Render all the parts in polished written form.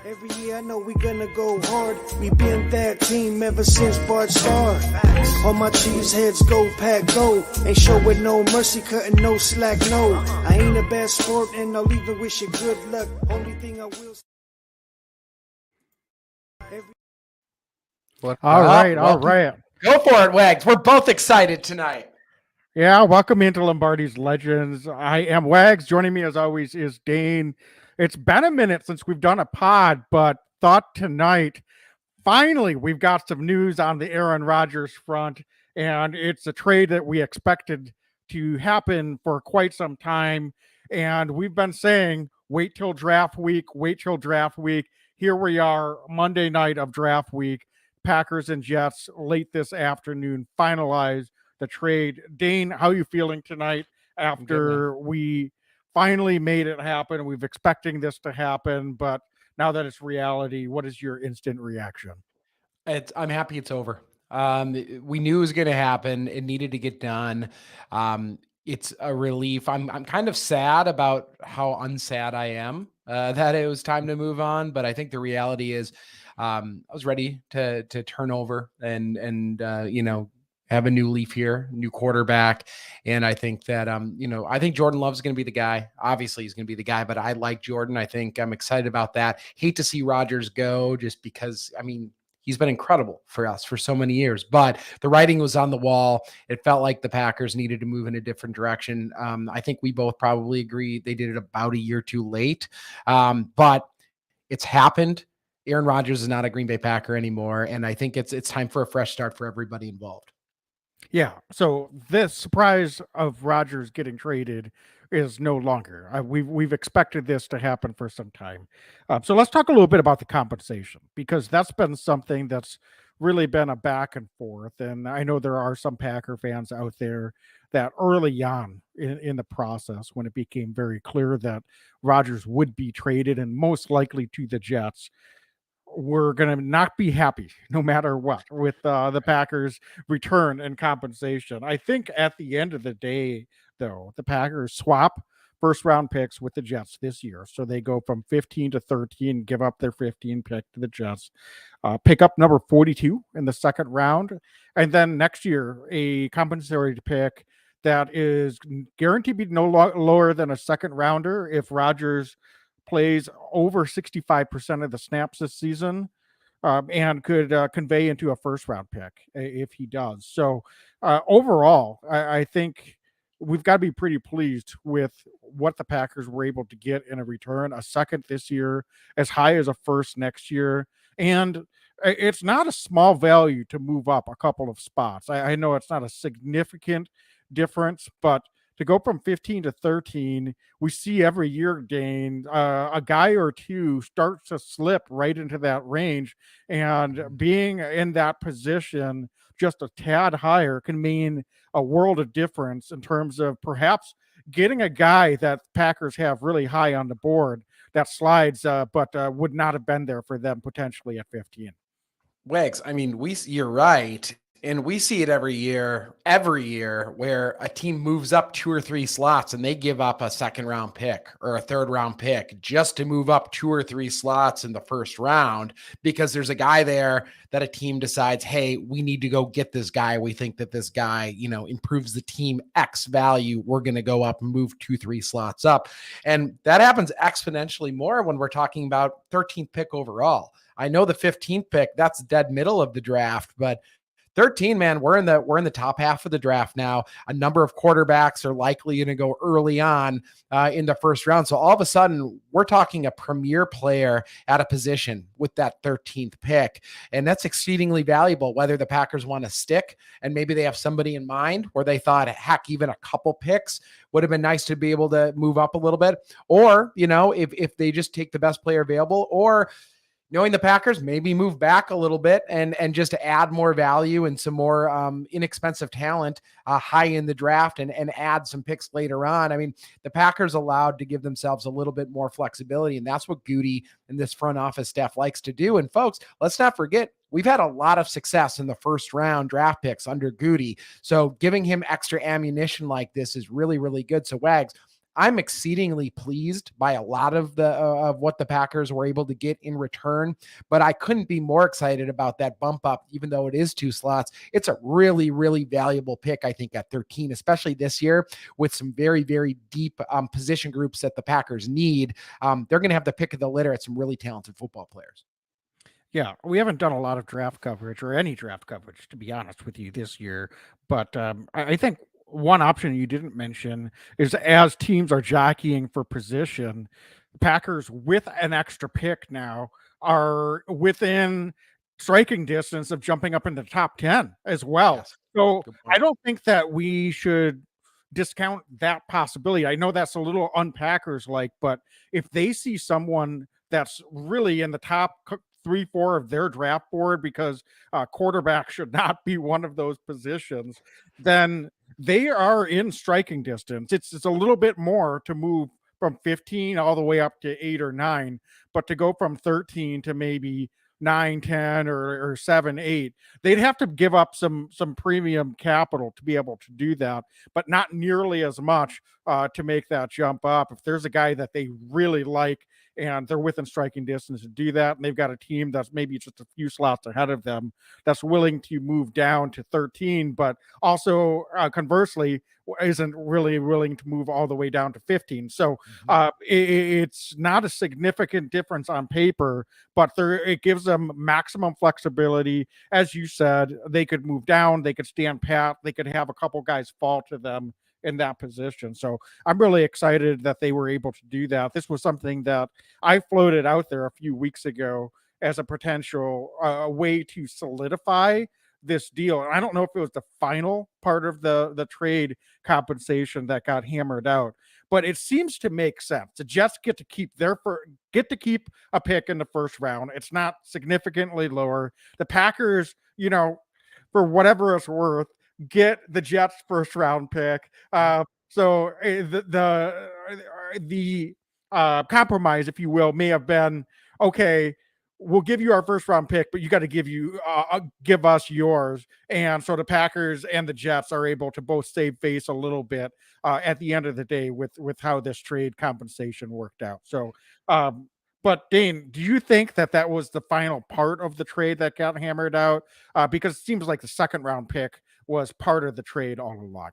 Every year I know we gonna go hard. We been that team ever since Bart started. All my cheese heads go pack go. Ain't showing no mercy, cutting no slack, no. I ain't a bad sport and I'll even wish you good luck. Only thing I will All right. Go for it, Wags. We're both excited tonight. Yeah, welcome into Lombardi's Legends. I am Wags. Joining me as always is Dane. It's been a minute since we've done a pod, but thought tonight, finally, we've got some news on the Aaron Rodgers front, and it's a trade that we expected to happen for quite some time. And we've been saying, wait till draft week. Here we are, Monday night of draft week. Packers and Jets late this afternoon finalize the trade. Dane, how are you feeling tonight after we finally made it happen? We've expecting this to happen, but now that it's reality, what is your instant reaction? I'm happy it's over. We knew it was going to happen. It needed to get done. It's a relief. I'm kind of sad about how unsad I am that it was time to move on. But I think the reality is, I was ready to turn over and have a new leaf here, new quarterback. And I think that, I think Jordan Love's going to be the guy. Obviously he's going to be the guy, but I like Jordan. I think I'm excited about that. Hate to see Rodgers go just because, he's been incredible for us for so many years, but the writing was on the wall. It felt like the Packers needed to move in a different direction. I think we both probably agree they did it about a year too late. But it's happened. Aaron Rodgers is not a Green Bay Packer anymore. And I think it's time for a fresh start for everybody involved. Yeah. So this surprise of Rodgers getting traded is no longer. We've expected this to happen for some time. So let's talk a little bit about the compensation, because that's been something that's really been a back and forth. And I know there are some Packer fans out there that early on in the process, when it became very clear that Rodgers would be traded and most likely to the Jets, we're going to not be happy no matter what with the Packers return and compensation. I think at the end of the day, though, the Packers swap first round picks with the Jets this year. So they go from 15 to 13, give up their 15 pick to the Jets, pick up number 42 in the second round. And then next year, a compensatory pick that is guaranteed to be no lower than a second rounder if Rodgers plays over 65% of the snaps this season, and could convey into a first round pick if he does. So overall, I think we've got to be pretty pleased with what the Packers were able to get in a return, a second this year, as high as a first next year. And it's not a small value to move up a couple of spots. I know it's not a significant difference, but to go from 15 to 13, we see every year, Dane, a guy or two starts to slip right into that range. And being in that position just a tad higher can mean a world of difference in terms of perhaps getting a guy that Packers have really high on the board that slides, but would not have been there for them potentially at 15. Wags, you're right. And we see it every year where a team moves up 2 or 3 slots and they give up a second round pick or a third round pick just to move up 2 or 3 slots in the first round, because there's a guy there that a team decides, hey, we need to go get this guy. We think that this guy, improves the team X value. We're going to go up and move 2-3 slots up. And that happens exponentially more when we're talking about 13th pick overall. I know the 15th pick, that's dead middle of the draft, but 13, man, we're in the top half of the draft now. A number of quarterbacks are likely going to go early on in the first round. So all of a sudden, we're talking a premier player at a position with that 13th pick. And that's exceedingly valuable, whether the Packers want to stick and maybe they have somebody in mind where they thought, heck, even a couple picks would have been nice to be able to move up a little bit. Or, if they just take the best player available, or knowing the Packers, maybe move back a little bit and just add more value and some more inexpensive talent high in the draft and add some picks later on. The Packers allowed to give themselves a little bit more flexibility, and that's what Goody and this front office staff likes to do. And folks, let's not forget, we've had a lot of success in the first round draft picks under Goody. So giving him extra ammunition like this is really, really good. So Wags, I'm exceedingly pleased by a lot of what the Packers were able to get in return, but I couldn't be more excited about that bump up, even though it is 2 slots. It's a really, really valuable pick, I think, at 13, especially this year with some very, very deep position groups that the Packers need. They're going to have the pick of the litter at some really talented football players. Yeah, we haven't done a lot of draft coverage or any draft coverage, to be honest with you, this year. But I think one option you didn't mention is as teams are jockeying for position, the Packers, with an extra pick now, are within striking distance of jumping up in the top 10 as well. Yes. So Good I point. don't think that we should discount that possibility. I know that's a little unpackers like, but if they see someone that's really in the top 3, 4 of their draft board, because quarterback should not be one of those positions, then they are in striking distance. It's a little bit more to move from 15 all the way up to 8 or 9, but to go from 13 to maybe 9, 10, or 7, 8, they'd have to give up some premium capital to be able to do that, but not nearly as much to make that jump up. If there's a guy that they really like and they're within striking distance to do that, and they've got a team that's maybe just a few slots ahead of them that's willing to move down to 13, but also conversely isn't really willing to move all the way down to 15. So it's not a significant difference on paper, but it gives them maximum flexibility. As you said, they could move down, they could stand pat, they could have a couple guys fall to them in that position. So I'm really excited that they were able to do that. This was something that I floated out there a few weeks ago as a potential way to solidify this deal. And I don't know if it was the final part of the trade compensation that got hammered out, but it seems to make sense. The Jets get to keep a pick in the first round. It's not significantly lower. The Packers, for whatever it's worth, get the Jets first round pick. So the compromise, if you will, may have been, okay, we'll give you our first round pick, but you got to give us yours. And so the Packers and the Jets are able to both save face a little bit at the end of the day with how this trade compensation worked out. So, but Dane, do you think that was the final part of the trade that got hammered out? Because it seems like the second round pick was part of the trade all along.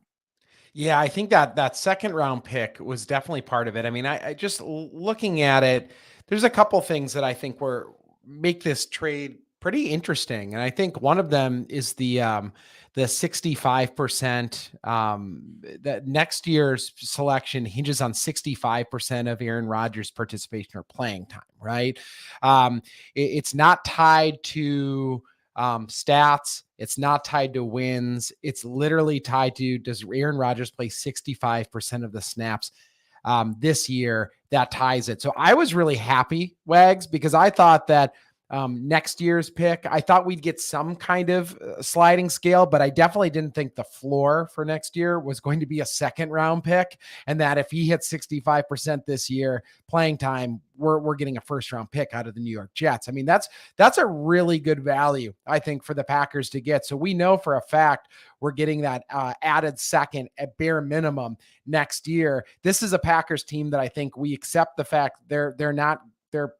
Yeah, I think that second round pick was definitely part of it. I mean, I just looking at it, there's a couple things that I think make this trade pretty interesting, and I think one of them is the 65%. That next year's selection hinges on 65% of Aaron Rodgers' participation or playing time. Right? It's not tied to stats. It's not tied to wins. It's literally tied to, does Aaron Rodgers play 65% of the snaps this year? That ties it. So I was really happy, Wags, because I thought that next year's pick, I thought we'd get some kind of sliding scale, but I definitely didn't think the floor for next year was going to be a second round pick. And that if he hits 65% this year playing time, we're getting a first round pick out of the New York Jets. I mean, that's a really good value, I think, for the Packers to get. So we know for a fact we're getting that added second at bare minimum next year. This is a Packers team that I think we accept the fact they're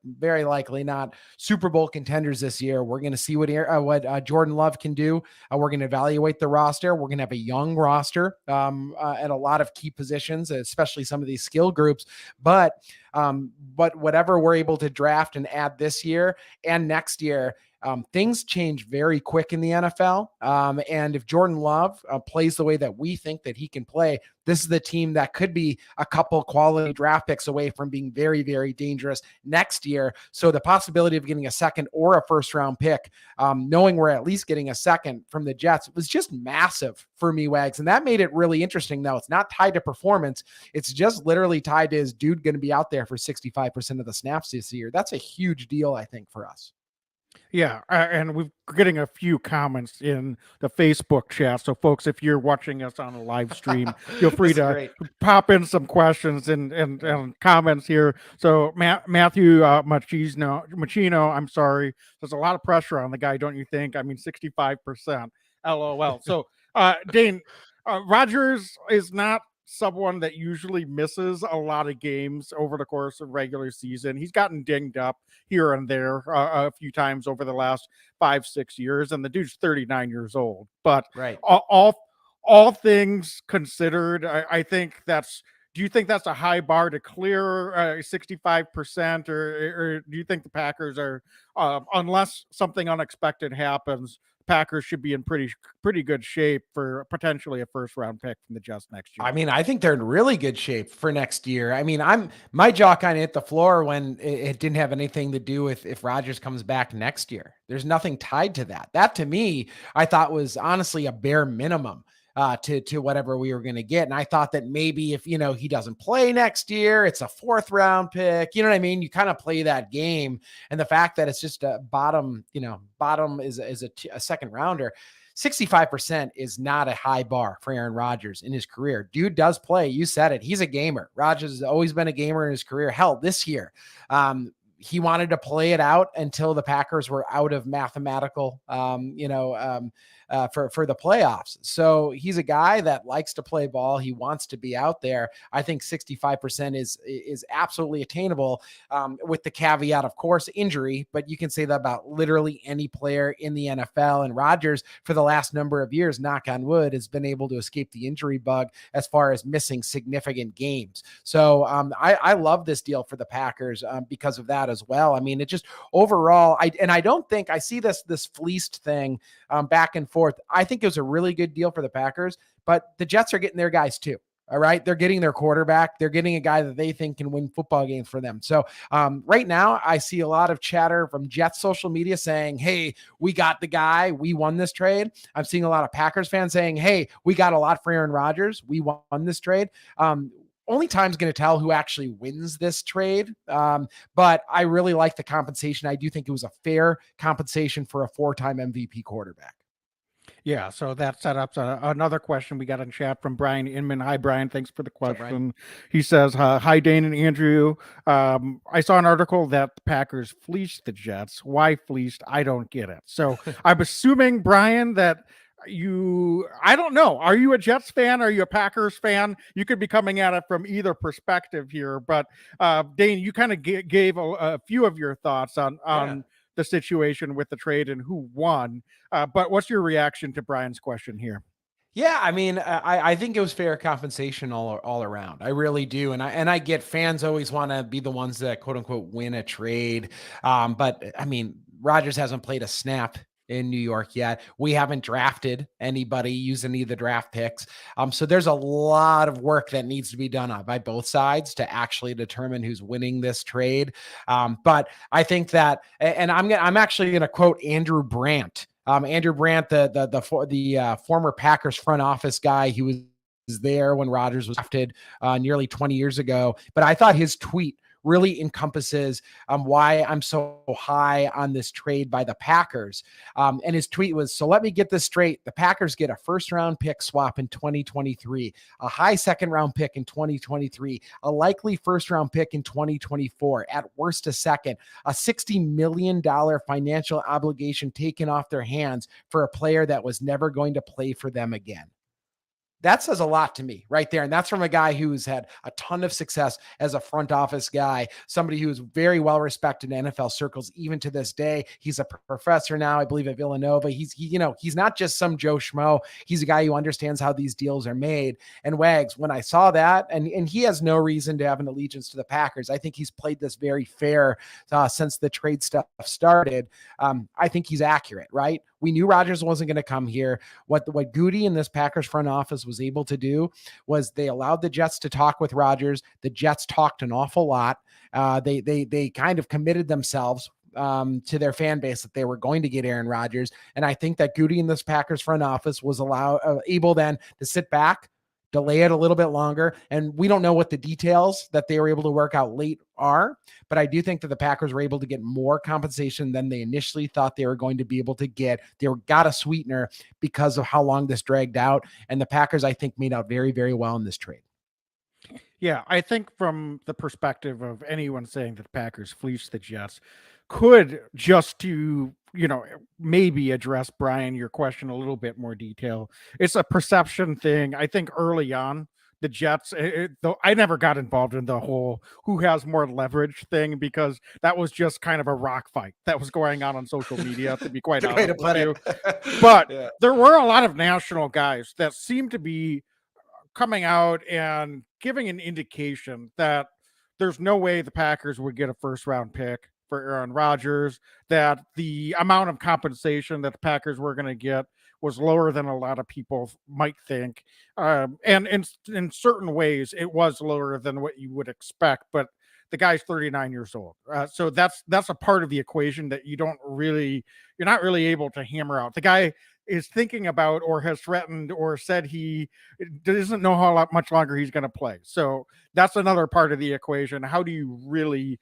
very likely not Super Bowl contenders this year. We're going to see what Jordan Love can do. We're going to evaluate the roster. We're going to have a young roster at a lot of key positions, especially some of these skill groups. But whatever we're able to draft and add this year and next year, things change very quick in the NFL. And if Jordan Love plays the way that we think that he can play, this is the team that could be a couple quality draft picks away from being very, very dangerous next year. So the possibility of getting a second or a first round pick, knowing we're at least getting a second from the Jets, was just massive for me, Wags. And that made it really interesting, though. It's not tied to performance. It's just literally tied to, is dude going to be out there for 65% of the snaps this year? That's a huge deal, I think, for us. Yeah, and we're getting a few comments in the Facebook chat. So, folks, if you're watching us on a live stream, feel free to pop in some questions and comments here. So, Matthew Machino, I'm sorry, there's a lot of pressure on the guy, don't you think? I mean, 65%. LOL. So, Dane, Rodgers is not someone that usually misses a lot of games over the course of regular season. He's gotten dinged up here and there a few times over the last 5-6 years, and the dude's 39 years old. But Right. all things considered, I think that's. Do you think that's a high bar to clear 65%, or do you think the Packers are, unless something unexpected happens, Packers should be in pretty good shape for potentially a first round pick from the Jets next year? I mean, I think they're in really good shape for next year. I mean, my jaw kind of hit the floor when it didn't have anything to do with if Rodgers comes back next year. There's nothing tied to that. That to me, I thought was honestly a bare minimum to whatever we were going to get. And I thought that maybe if, he doesn't play next year, it's a fourth round pick. You know what I mean? You kind of play that game. And the fact that it's just a bottom is a second rounder. 65% is not a high bar for Aaron Rodgers in his career. Dude does play. You said it. He's a gamer. Rodgers has always been a gamer in his career. Hell, this year, he wanted to play it out until the Packers were out of mathematical, for the playoffs. So he's a guy that likes to play ball. He wants to be out there. I think 65% is absolutely attainable, with the caveat, of course, injury, but you can say that about literally any player in the NFL. And Rodgers, for the last number of years, knock on wood, has been able to escape the injury bug as far as missing significant games. So I love this deal for the Packers because of that as well. I mean, it just overall, I don't think I see this fleeced thing back and forth. I think it was a really good deal for the Packers, but the Jets are getting their guys too. All right. They're getting their quarterback. They're getting a guy that they think can win football games for them. So right now I see a lot of chatter from Jets social media saying, hey, we got the guy. We won this trade. I'm seeing a lot of Packers fans saying, hey, we got a lot for Aaron Rodgers. We won this trade. Only time's going to tell who actually wins this trade. But I really like the compensation. I do think it was a fair compensation for a 4-time MVP quarterback. Yeah, so that set up another question we got in chat from Brian Inman. Hi, Brian. Thanks for the question. He says, hi, Dane and Andrew. I saw an article that the Packers fleeced the Jets. Why fleeced? I don't get it. So I'm assuming, Brian, that I don't know. Are you a Jets fan? Are you a Packers fan? You could be coming at it from either perspective here. But Dane, you kind of gave a few of your thoughts on the situation with the trade and who won. But what's your reaction to Brian's question here? Yeah, I mean, I think it was fair compensation all around. I really do, and I get fans always want to be the ones that quote unquote win a trade. But I mean, Rodgers hasn't played a snap in New York yet. We haven't drafted anybody using any of the draft picks. So there's a lot of work that needs to be done by both sides to actually determine who's winning this trade. But I think that, and I'm actually going to quote Andrew Brandt. Andrew Brandt, the former Packers front office guy, he was there when Rodgers was drafted nearly 20 years ago. But I thought his tweet really encompasses why I'm so high on this trade by the Packers. And his tweet was, so let me get this straight. The Packers get a first-round pick swap in 2023, a high second-round pick in 2023, a likely first-round pick in 2024, at worst a second, a $60 million financial obligation taken off their hands for a player that was never going to play for them again. That says a lot to me right there. And that's from a guy who's had a ton of success as a front office guy, somebody who is very well respected in NFL circles, even to this day. He's a professor now, I believe, at Villanova. He's not just some Joe Schmo. He's a guy who understands how these deals are made. And Wags, when I saw that, and he has no reason to have an allegiance to the Packers. I think he's played this very fair since the trade stuff started. I think he's accurate, right? We knew Rodgers wasn't going to come here. What Goody and this Packers front office was able to do was they allowed the Jets to talk with Rodgers. The Jets talked an awful lot. They kind of committed themselves to their fan base that they were going to get Aaron Rodgers. And I think that Goody and this Packers front office was able then to sit back, delay it a little bit longer. And we don't know what the details that they were able to work out late are, but I do think that the Packers were able to get more compensation than they initially thought they were going to be able to get. They got a sweetener because of how long this dragged out. And the Packers, I think, made out very, very well in this trade. Yeah, I think from the perspective of anyone saying that the Packers fleeced the Jets, could just to, maybe address, Brian, your question a little bit more detail. It's a perception thing. I think early on, the Jets. Though I never got involved in the whole who has more leverage thing because that was just kind of a rock fight that was going on social media, to be quite Good way honest to with put you. it. But Yeah. there were a lot of national guys that seemed to be coming out and giving an indication that there's no way the Packers would get a first round pick for Aaron Rodgers, that the amount of compensation that the Packers were going to get was lower than a lot of people might think. And in certain ways, it was lower than what you would expect, but the guy's 39 years old. So that's a part of the equation that you're not really able to hammer out. The guy is thinking about or has threatened or said he doesn't know much longer he's going to play. So that's another part of the equation. How do you really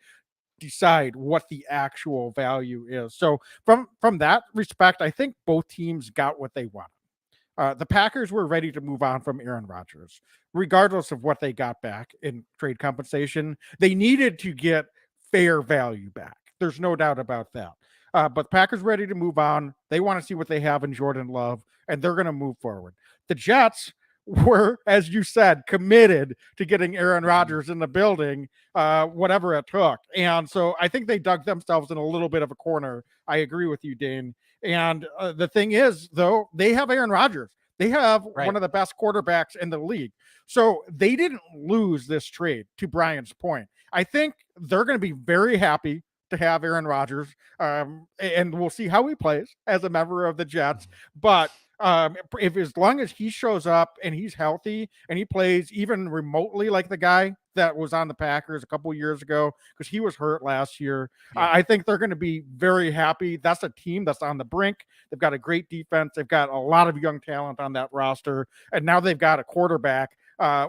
decide what the actual value is? So from that respect, I think both teams got what they wanted. The Packers were ready to move on from Aaron Rodgers, regardless of what they got back in trade compensation. They needed to get fair value back. There's no doubt about that. But Packers ready to move on. They want to see what they have in Jordan Love, and they're going to move forward. The Jets were, as you said, committed to getting Aaron Rodgers in the building, whatever it took. And so I think they dug themselves in a little bit of a corner. I agree with you, Dane. And the thing is, though, they have Aaron Rodgers. They have one of the best quarterbacks in the league. So they didn't lose this trade, to Brian's point. I think they're going to be very happy to have Aaron Rodgers. And we'll see how he plays as a member of the Jets. But if as long as he shows up and he's healthy and he plays even remotely like the guy that was on the Packers a couple of years ago, because he was hurt last year, I think they're going to be very happy. That's a team that's on the brink. They've got a great defense. They've got a lot of young talent on that roster. And now they've got a quarterback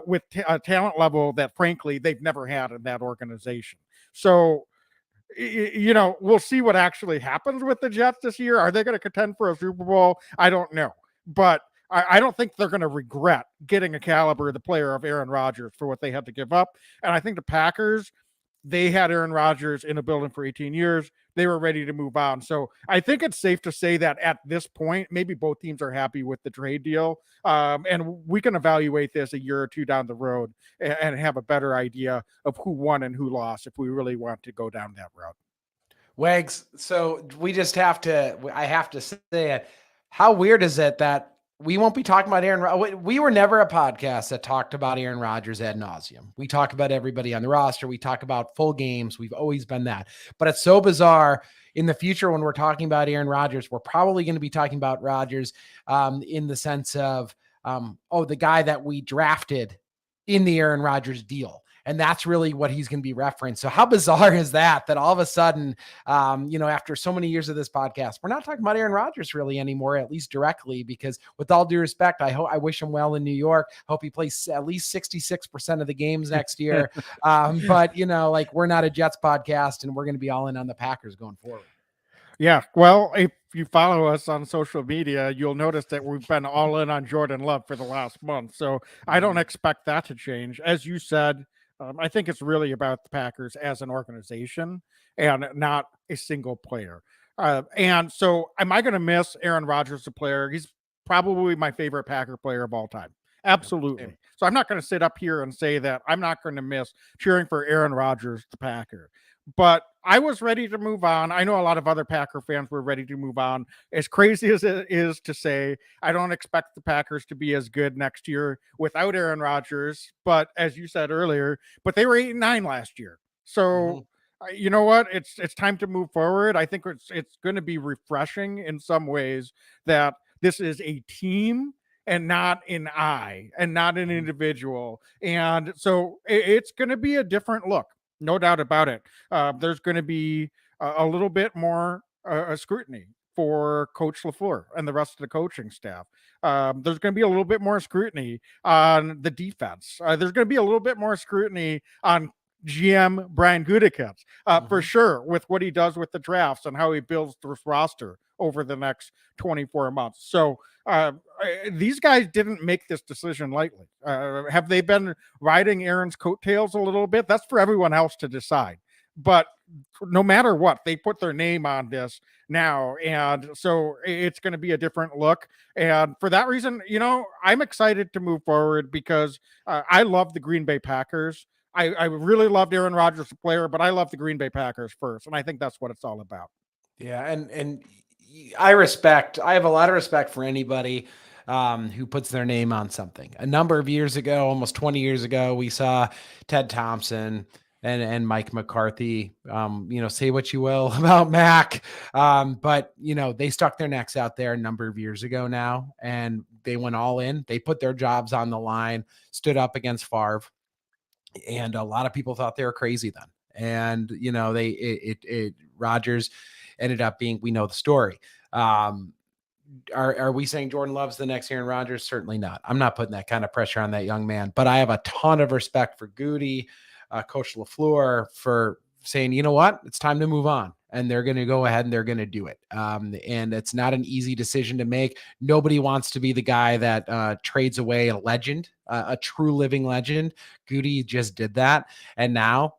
with a talent level that, frankly, they've never had in that organization. So, we'll see what actually happens with the Jets this year. Are they going to contend for a Super Bowl? I don't know. But I don't think they're going to regret getting a caliber of the player of Aaron Rodgers for what they had to give up. And I think the Packers, they had Aaron Rodgers in a building for 18 years. They were ready to move on. So I think it's safe to say that at this point, maybe both teams are happy with the trade deal. And we can evaluate this a year or two down the road and have a better idea of who won and who lost if we really want to go down that route. Wags, so I have to say it. How weird is it that we won't be talking about Aaron Rodgers? We were never a podcast that talked about Aaron Rodgers ad nauseum. We talk about everybody on the roster. We talk about full games. We've always been that. But it's so bizarre in the future when we're talking about Aaron Rodgers. We're probably going to be talking about Rodgers in the sense of, the guy that we drafted in the Aaron Rodgers deal. And that's really what he's going to be referenced. So how bizarre is that all of a sudden, after so many years of this podcast, we're not talking about Aaron Rodgers really anymore, at least directly, because with all due respect, I wish him well in New York. Hope he plays at least 66% of the games next year. But we're not a Jets podcast and we're going to be all in on the Packers going forward. Yeah, well, if you follow us on social media, you'll notice that we've been all in on Jordan Love for the last month. So I don't expect that to change. As you said, I think it's really about the Packers as an organization and not a single player. And so am I going to miss Aaron Rodgers, the player? He's probably my favorite Packer player of all time. Absolutely. So I'm not going to sit up here and say that I'm not going to miss cheering for Aaron Rodgers, the Packer. But I was ready to move on. I know a lot of other Packer fans were ready to move on. As crazy as it is to say, I don't expect the Packers to be as good next year without Aaron Rodgers. But as you said earlier, but they were 8-9 last year. So you know what? It's time to move forward. I think it's going to be refreshing in some ways that this is a team and not an I and not an individual. And so it's going to be a different look. No doubt about it. There's going to be a little bit more scrutiny for Coach LaFleur and the rest of the coaching staff. There's going to be a little bit more scrutiny on the defense. There's going to be a little bit more scrutiny on GM Brian Gutekunst, for sure, with what he does with the drafts and how he builds this roster over the next 24 months. So these guys didn't make this decision lightly. Have they been riding Aaron's coattails a little bit? That's for everyone else to decide. but no matter what, they put their name on this now, and so it's going to be a different look. And for that reason, I'm excited to move forward because I love the Green Bay Packers. I really loved Aaron Rodgers, the player, but I love the Green Bay Packers first, and I think that's what it's all about. Yeah, and I have a lot of respect for anybody who puts their name on something. A number of years ago, almost 20 years ago, we saw Ted Thompson and Mike McCarthy. Say what you will about Mac, but they stuck their necks out there a number of years ago now, and they went all in. They put their jobs on the line, stood up against Favre, and a lot of people thought they were crazy then. And Rodgers ended up being, we know the story. Are we saying Jordan Love's the next Aaron Rodgers? Certainly not. I'm not putting that kind of pressure on that young man, but I have a ton of respect for Goody, Coach LaFleur, for saying, you know what, it's time to move on. And they're going to go ahead and they're going to do it. And it's not an easy decision to make. Nobody wants to be the guy that trades away a legend, a true living legend. Goody just did that. And now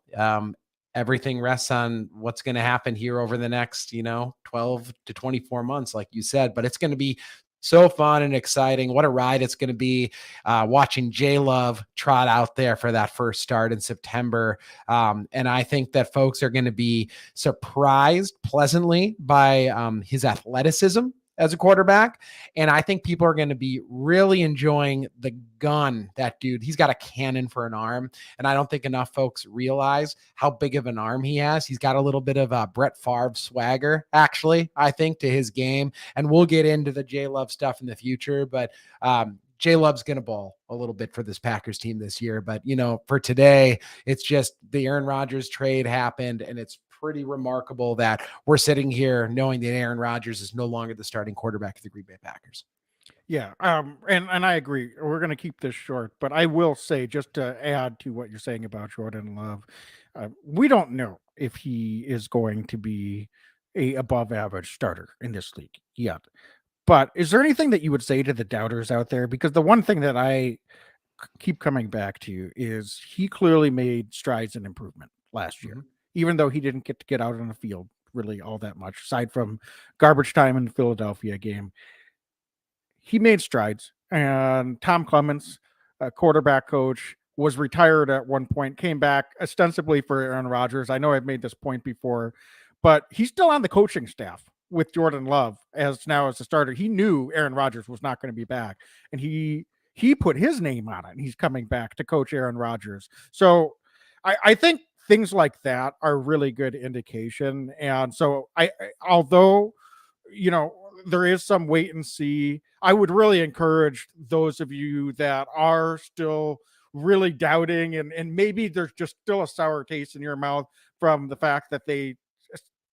everything rests on what's going to happen here over the next, 12 to 24 months, like you said. But it's going to be so fun and exciting. What a ride it's going to be watching J Love trot out there for that first start in September. And I think that folks are going to be surprised pleasantly by his athleticism as a quarterback. And I think people are going to be really enjoying the gun that dude, he's got a cannon for an arm. And I don't think enough folks realize how big of an arm he has. He's got a little bit of a Brett Favre swagger, actually, I think, to his game. And we'll get into the J Love stuff in the future, but J Love's going to ball a little bit for this Packers team this year. But, for today, it's just the Aaron Rodgers trade happened, and it's pretty remarkable that we're sitting here knowing that Aaron Rodgers is no longer the starting quarterback of the Green Bay Packers. Yeah, and I agree. We're going to keep this short, but I will say, just to add to what you're saying about Jordan Love, we don't know if he is going to be a above average starter in this league yet. But is there anything that you would say to the doubters out there? Because the one thing that I keep coming back to is he clearly made strides in improvement last year, even though he didn't get to get out on the field really all that much, aside from garbage time in the Philadelphia game. He made strides, and Tom Clements, a quarterback coach, was retired at one point, came back ostensibly for Aaron Rodgers. I know I've made this point before, but he's still on the coaching staff with Jordan Love as a starter. He knew Aaron Rodgers was not going to be back, and he put his name on it, and he's coming back to coach Aaron Rodgers. So I think things like that are really good indication. And so although, there is some wait and see, I would really encourage those of you that are still really doubting, and maybe there's just still a sour taste in your mouth from the fact that they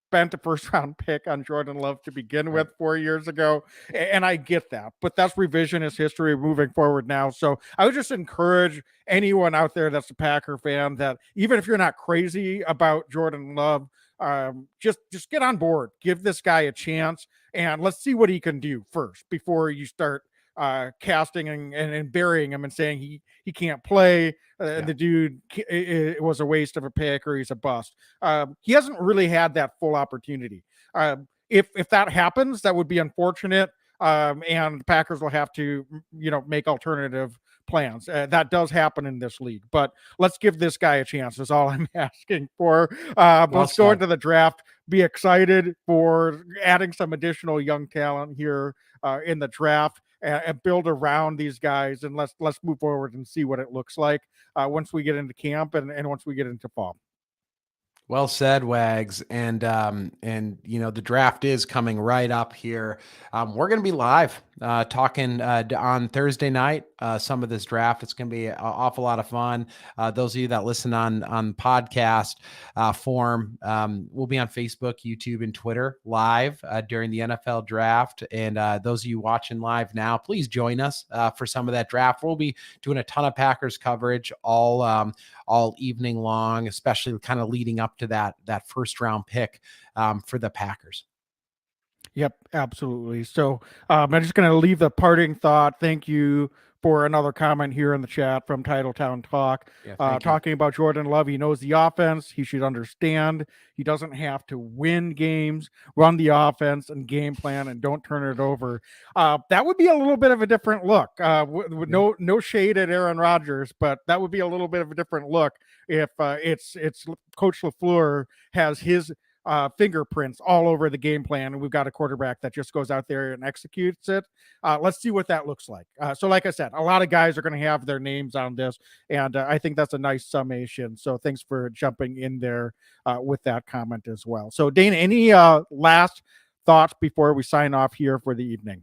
spent a first round pick on Jordan Love to begin with 4 years ago. And I get that, but that's revisionist history moving forward now. So I would just encourage anyone out there that's a Packer fan that even if you're not crazy about Jordan Love, just get on board, give this guy a chance, and let's see what he can do first before you start casting and burying him and saying he can't play. The dude, it was a waste of a pick, or he's a bust. He hasn't really had that full opportunity. If that happens, that would be unfortunate. And the Packers will have to, make alternative plans. That does happen in this league, but let's give this guy a chance is all I'm asking for. Let's go into the draft. Be excited for adding some additional young talent here in the draft, and build around these guys, and let's move forward and see what it looks like once we get into camp and once we get into fall. Well said, Wags. And the draft is coming right up here. We're going to be live talking on Thursday night, some of this draft. It's going to be an awful lot of fun. Those of you that listen on podcast form, we'll be on Facebook, YouTube, and Twitter live during the NFL draft. And those of you watching live now, please join us for some of that draft. We'll be doing a ton of Packers coverage all evening long, especially kind of leading up to that first round pick for the Packers. Yep, absolutely. So I'm just going to leave the parting thought. Thank you for another comment here in the chat from Titletown Talk, thank you. talking about Jordan Love. He knows the offense. He should understand he doesn't have to win games, run the offense and game plan, and don't turn it over. That would be a little bit of a different look. With no shade at Aaron Rodgers, but that would be a little bit of a different look if it's Coach LaFleur has his fingerprints all over the game plan, and we've got a quarterback that just goes out there and executes it. Let's see what that looks like. So like I said, a lot of guys are going to have their names on this, and I think that's a nice summation. So thanks for jumping in there with that comment as well. So Dana, any last thoughts before we sign off here for the evening?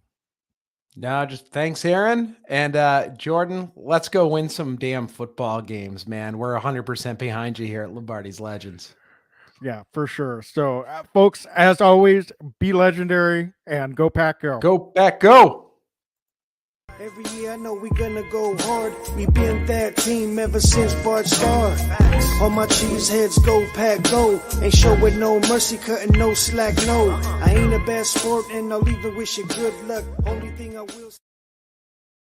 No, just thanks, Aaron. And Jordan, let's go win some damn football games, man. We're 100% behind you here at Lombardi's Legends. Yeah, for sure. So, folks, as always, be legendary and go Pack Go. Go Pack Go. Every year I know we gonna go hard. We been that team ever since Bart started. All my cheese heads go Pack Go. Ain't showing no mercy, cutting no slack, no. I ain't a bad sport and I'll even wish you good luck. Only thing I will